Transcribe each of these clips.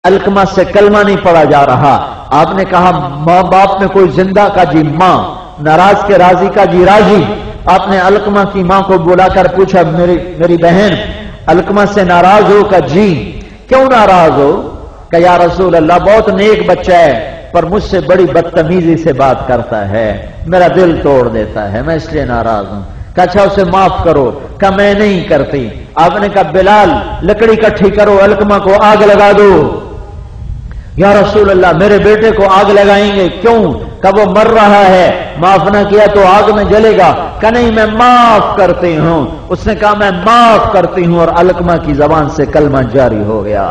अलकमा से कलमा नहीं पढ़ा जा रहा। आपने कहा माँ बाप में कोई जिंदा का जी माँ, नाराज के राजी का जी राजी। आपने अलकमा की माँ को बुलाकर पूछा मेरी बहन अलकमा से नाराज हो का जी, क्यों नाराज हो? कि या रसूल अल्लाह बहुत नेक बच्चा है पर मुझसे बड़ी बदतमीजी से बात करता है, मेरा दिल तोड़ देता है, मैं इसलिए नाराज हूं। अच्छा उसे माफ करो। का मैं नहीं करती। आपने कहा बिलाल लकड़ी इकट्ठी करो, अलकमा को आग लगा दो। या रसूल अल्लाह मेरे बेटे को आग लगाएंगे, क्यों? का वो मर रहा है, माफ ना किया तो आग में जलेगा। का नहीं मैं माफ करती हूं। उसने कहा मैं माफ करती हूं और अलकमा की जबान से कलमा जारी हो गया।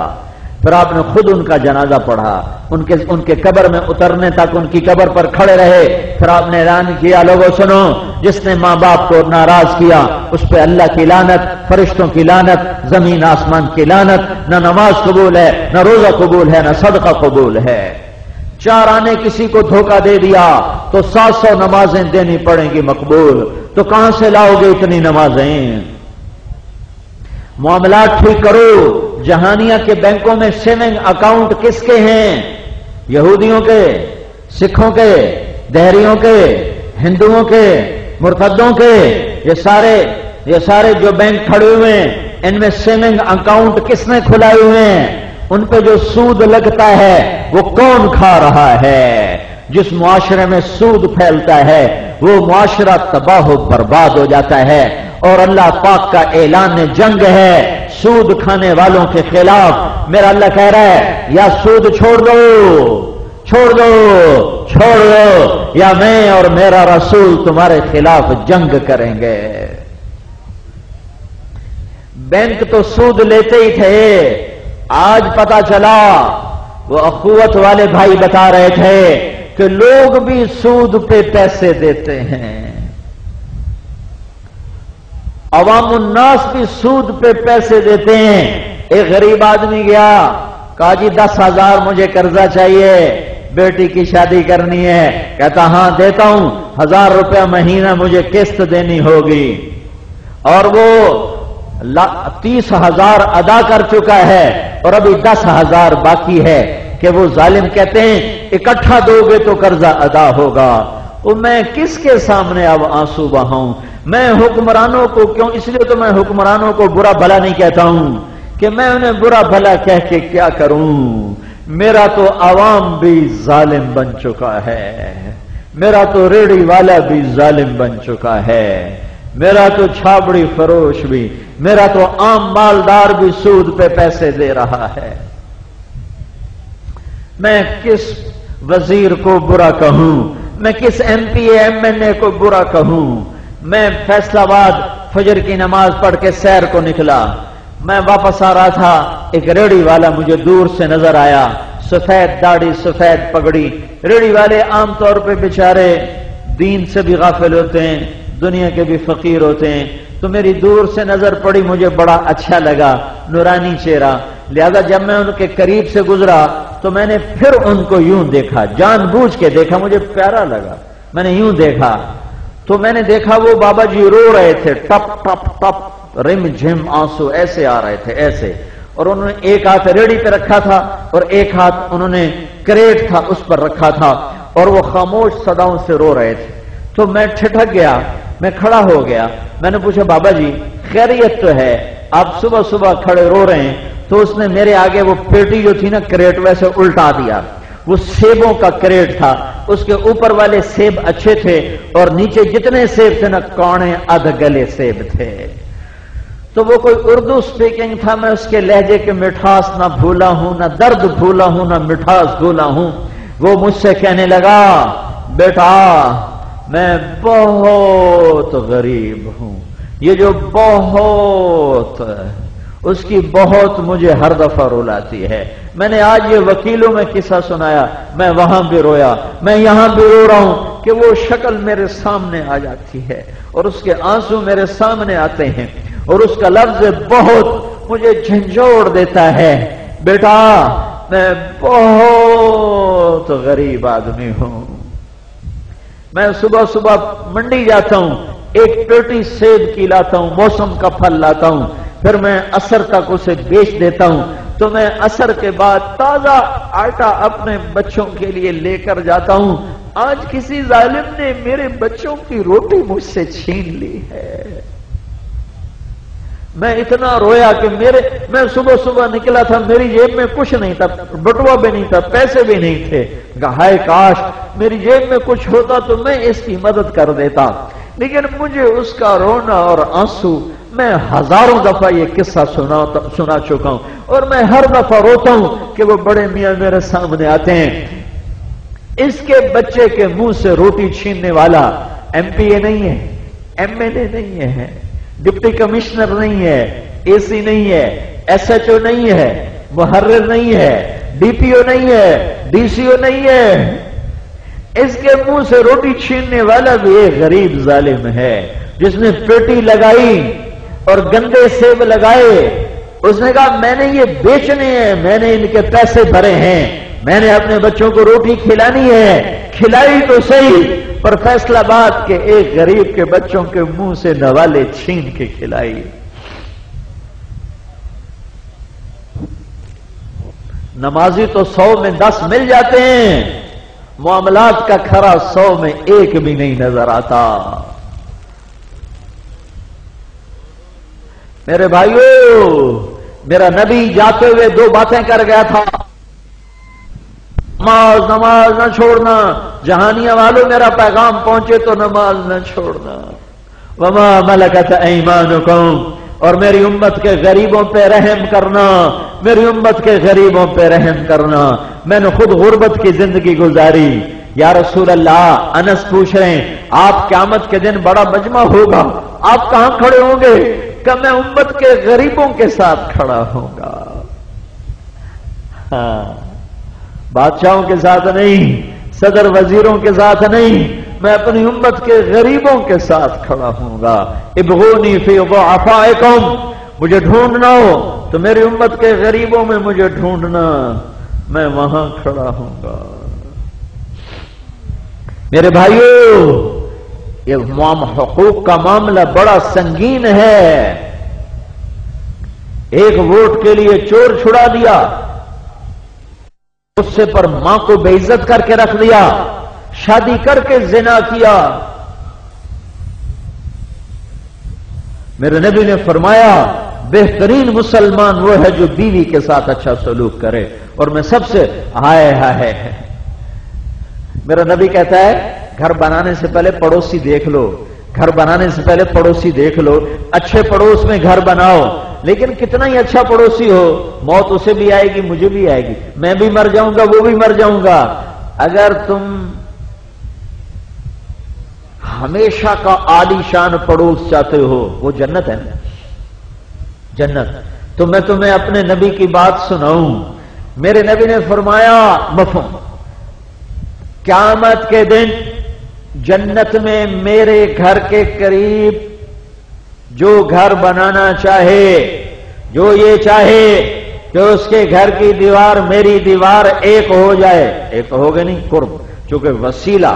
फिर आपने खुद उनका जनाजा पढ़ा, उनके कब्र में उतरने तक उनकी कब्र पर खड़े रहे। फिर आपने ऐलान किया लोगों सुनो, जिसने माँ बाप को नाराज किया उस पर अल्लाह की लानत, फरिश्तों की लानत, जमीन आसमान की लानत। न नमाज कबूल है, न रोजा कबूल है, न सदका कबूल है। 4 आने किसी को धोखा दे दिया तो 700 नमाजें देनी पड़ेंगी मकबूल। तो कहां से लाओगे इतनी नमाजें? मामलात ठीक करो। जहानिया के बैंकों में सेविंग अकाउंट किसके हैं? यहूदियों के, सिखों के, देहरियों के, हिंदुओं के, मुर्तदों के। ये सारे जो बैंक खड़े हुए हैं इनमें सेविंग अकाउंट किसने खुलाए हुए हैं? उन पे जो सूद लगता है वो कौन खा रहा है? जिस मुआशरे में सूद फैलता है वो मुआशरा तबाह बर्बाद हो जाता है। और अल्लाह पाक का ऐलान जंग है सूद खाने वालों के खिलाफ। मेरा अल्लाह कह रहा है या सूद छोड़ दो, छोड़ दो, छोड़ दो, या मैं और मेरा रसूल तुम्हारे खिलाफ जंग करेंगे। बैंक तो सूद लेते ही थे, आज पता चला वो अखुवत वाले भाई बता रहे थे कि लोग भी सूद पे पैसे देते हैं। अवामुन्नास भी सूद पे पैसे देते हैं। एक गरीब आदमी गया, कहा जी 10,000 मुझे कर्जा चाहिए, बेटी की शादी करनी है। कहता हां देता हूं, 1,000 रुपया महीना मुझे किस्त देनी होगी। और वो 30,000 अदा कर चुका है और अभी 10,000 बाकी है। कि वो जालिम कहते हैं इकट्ठा दोगे तो कर्जा अदा होगा। वो मैं किसके सामने अब आंसू बहाऊं? मैं हुक्मरानों को क्यों, इसलिए तो मैं हुक्मरानों को बुरा भला नहीं कहता हूं कि मैं उन्हें बुरा भला कह के क्या करूं। मेरा तो आवाम भी जालिम बन चुका है, मेरा तो रेड़ी वाला भी जालिम बन चुका है, मेरा तो छाबड़ी फरोश भी, मेरा तो आम मालदार भी सूद पे पैसे दे रहा है। मैं किस वजीर को बुरा कहूं, मैं किस एमपी एमएनए को बुरा कहूं। मैं फैसलाबाद फजर की नमाज पढ़ के सैर को निकला। मैं वापस आ रहा था, एक रेड़ी वाला मुझे दूर से नजर आया, सफेद दाढ़ी सफेद पगड़ी। रेड़ी वाले आमतौर पे बेचारे दीन से भी गाफिल होते हैं, दुनिया के भी फकीर होते हैं। तो मेरी दूर से नजर पड़ी, मुझे बड़ा अच्छा लगा, नूरानी चेहरा। लिहाजा जब मैं उनके करीब से गुजरा तो मैंने फिर उनको यूं देखा, जानबूझ के देखा, मुझे प्यारा लगा। मैंने यूं देखा तो मैंने देखा वो बाबा जी रो रहे थे, टप टप टप रिम झिम आंसू ऐसे आ रहे थे, ऐसे। और उन्होंने एक हाथ रेड़ी पे रखा था और एक हाथ उन्होंने क्रेट था उस पर रखा था और वो खामोश सदाओं से रो रहे थे। तो मैं ठिठक गया, मैं खड़ा हो गया। मैंने पूछा बाबा जी खैरियत तो है, आप सुबह सुबह खड़े रो रहे हैं? तो उसने मेरे आगे वो पेटी जो थी ना क्रेट, वैसे उल्टा दिया। वो सेबों का क्रेट था, उसके ऊपर वाले सेब अच्छे थे और नीचे जितने सेब थे ना कौने अध गले सेब थे। तो वो कोई उर्दू स्पीकिंग था, मैं उसके लहजे के मिठास ना भूला हूं, ना दर्द भूला हूं, ना मिठास भूला हूं। वो मुझसे कहने लगा बेटा मैं बहुत गरीब हूं, ये जो बहुत, उसकी बहुत मुझे हर दफा रुलाती है। मैंने आज ये वकीलों में किस्सा सुनाया, मैं वहां भी रोया, मैं यहां भी रो रहा हूं कि वो शक्ल मेरे सामने आ जाती है और उसके आंसू मेरे सामने आते हैं और उसका लफ्ज बहुत मुझे झंझोड़ देता है। बेटा मैं बहुत गरीब आदमी हूं, मैं सुबह सुबह मंडी जाता हूं, एक पेटी सेब की लाता हूं, मौसम का फल लाता हूं, फिर मैं असर तक उसे बेच देता हूं। تو میں عصر کے بعد تازہ آٹا اپنے بچوں کے لیے لے کر جاتا ہوں. آج کسی ظالم نے میرے بچوں کی روٹی مجھ سے چھین لی ہے. میں اتنا رویا کہ میں صبح صبح نکلا تھا، میری جیب میں کچھ نہیں تھا، بٹوا بھی نہیں تھا، پیسے بھی نہیں تھے. ہائے کاش میری جیب میں کچھ ہوتا تو میں اس کی مدد کر دیتا. لیکن مجھے اس کا رونا اور آنسو، میں ہزاروں دفعہ یہ قصہ سنا چکا ہوں، اور میں ہر دفعہ روتا ہوں کہ وہ بڑے میاں میرے سامنے آتے ہیں. اس کے بچے کے منہ سے روٹی چھیننے والا ایم پی اے نہیں ہے، ایم ایل اے نہیں ہے، ڈپٹی کمشنر نہیں ہے، اے سی نہیں ہے، ایس ایچ او نہیں ہے، محرر نہیں ہے، ڈی پی او نہیں ہے، ڈی سی او نہیں ہے. اس کے منہ سے روٹی چھیننے والا بھی ایک غریب ظالم ہے جس نے پیٹی لگائی اور گندے سیب لگائے. اس نے کہا میں نے یہ بیچنے ہیں، میں نے ان کے پیسے بھرے ہیں، میں نے اپنے بچوں کو روٹی کھلانی ہے. کھلائی تو صحیح، پر فیصل آباد کے ایک غریب کے بچوں کے منہ سے نوالے چھین کے کھلائی. نمازی تو 100 میں 10 مل جاتے ہیں، معاملات کا کھرا 100 میں 1 بھی نہیں نظر آتا. میرے بھائیو، میرا نبی جاتے ہوئے 2 باتیں کر گیا تھا. نماز نہ چھوڑنا. جہانیہ والوں میرا پیغام پہنچے تو نماز نہ چھوڑنا. وما ملکت ایمانکم، اور میری امت کے غریبوں پہ رحم کرنا، میری امت کے غریبوں پہ رحم کرنا. میں نے خود غربت کی زندگی گزاری. یا رسول اللہ، انس پوچھ رہے ہیں آپ قیامت کے دن بڑا مجمع ہوگا، آپ کہاں کھڑے ہوں گے؟ کہ میں امت کے غریبوں کے ساتھ کھڑا ہوں گا. ہاں، بادشاہوں کے ساتھ نہیں، صدر وزیروں کے ساتھ نہیں، میں اپنی امت کے غریبوں کے ساتھ کھڑا ہوں گا. ابغونی فی ضعفائکم، مجھے ڈھونڈنا ہو تو میری امت کے غریبوں میں مجھے ڈھونڈنا، میں وہاں کھڑا ہوں گا. میرے بھائیو، یہ حقوق کا معاملہ بڑا سنگین ہے. ایک ووٹ کے لیے چور چھڑا دیا، اس سے پر ماں کو بے عزت کر کے رکھ دیا، شادی کر کے زنا کیا. میرے نبی نے فرمایا بہترین مسلمان وہ ہے جو بیوی کے ساتھ اچھا سلوک کرے. اور میں سب سے ہائے میرا نبی کہتا ہے گھر بنانے سے پہلے پڑوسی دیکھ لو، گھر بنانے سے پہلے پڑوسی دیکھ لو. اچھے پڑوس میں گھر بناؤ، لیکن کتنا ہی اچھا پڑوسی ہو، موت اسے بھی آئے گی، مجھے بھی آئے گی، میں بھی مر جاؤں گا، وہ بھی مر جاؤں گا. اگر تم ہمیشہ کا عالی شان پڑوس چاہتے ہو، وہ جنت ہے نا، جنت. تو میں تمہیں اپنے نبی کی بات سناؤں. میرے نبی نے فرمایا مفہوم، قیامت کے دن جنت میں میرے گھر کے قریب جو گھر بنانا چاہے، جو یہ چاہے کہ اس کے گھر کی دیوار میری دیوار ایک ہو جائے، ایک تو ہوگا نہیں، قرب، چونکہ وسیلہ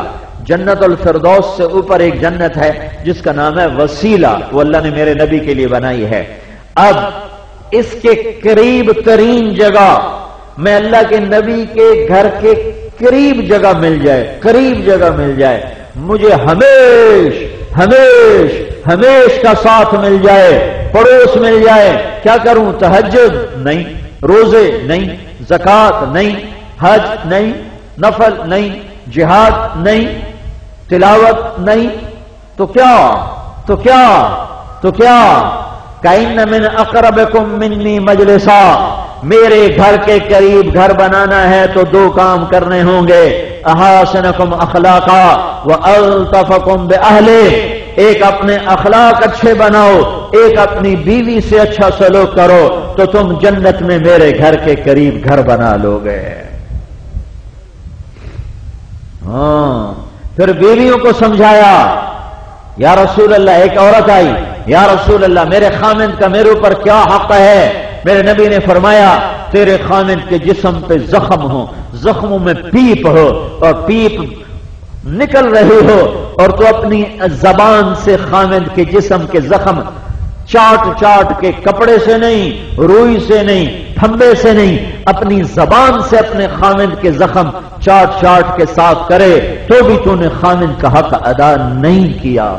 جنت الفردوس سے اوپر ایک جنت ہے جس کا نام ہے وسیلہ، وہ اللہ نے میرے نبی کے لیے بنائی ہے. اب اس کے قریب ترین جگہ میں اللہ کے نبی کے گھر کے قریب جگہ مل جائے، قریب جگہ مل جائے، مجھے ہمیش کا ساتھ مل جائے، پڑوس مل جائے، کیا کروں؟ تہجد نہیں، روزے نہیں، زکات نہیں، حج نہیں، نفل نہیں، جہاد نہیں، تلاوت نہیں، تو کیا کَإِنَّ مِنْ أَقْرَبِكُمْ مِنِّي مَجْلِسًا، میرے گھر کے قریب گھر بنانا ہے تو 2 کام کرنے ہوں گے. احاسنکم اخلاقا والطفکم باہلہ، ایک اپنے اخلاق اچھے بناؤ، ایک اپنی بیوی سے اچھا سلوک کرو، تو تم جنت میں میرے گھر کے قریب گھر بنا لو گے. ہاں، پھر بیویوں کو سمجھایا. یا رسول اللہ، ایک عورت آئی، یا رسول اللہ میرے خامند کا میرے اوپر کیا حق ہے؟ میرے نبی نے فرمایا تیرے خامند کے جسم پہ زخم ہو، زخموں میں پیپ ہو اور پیپ نکل رہی ہو، اور تو اپنی زبان سے خامند کے جسم کے زخم چاٹ چاٹ کے کپڑے سے نہیں، روئی سے نہیں، پھمبے سے نہیں، اپنی زبان سے اپنے خاوند کے زخم چاٹ چاٹ کے صاف کرے تو بھی تو نے خاوند کا حق ادا نہیں کیا۔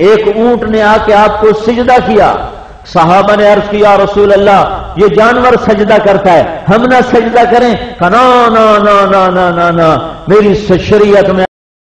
ایک اونٹ نے آ کے آپ کو سجدہ کیا، صحابہ نے عرض کیا رسول اللہ یہ جانور سجدہ کرتا ہے، ہم نہ سجدہ کریں؟ کہا نا نا نا نا نا نا نا، میری شریعت میں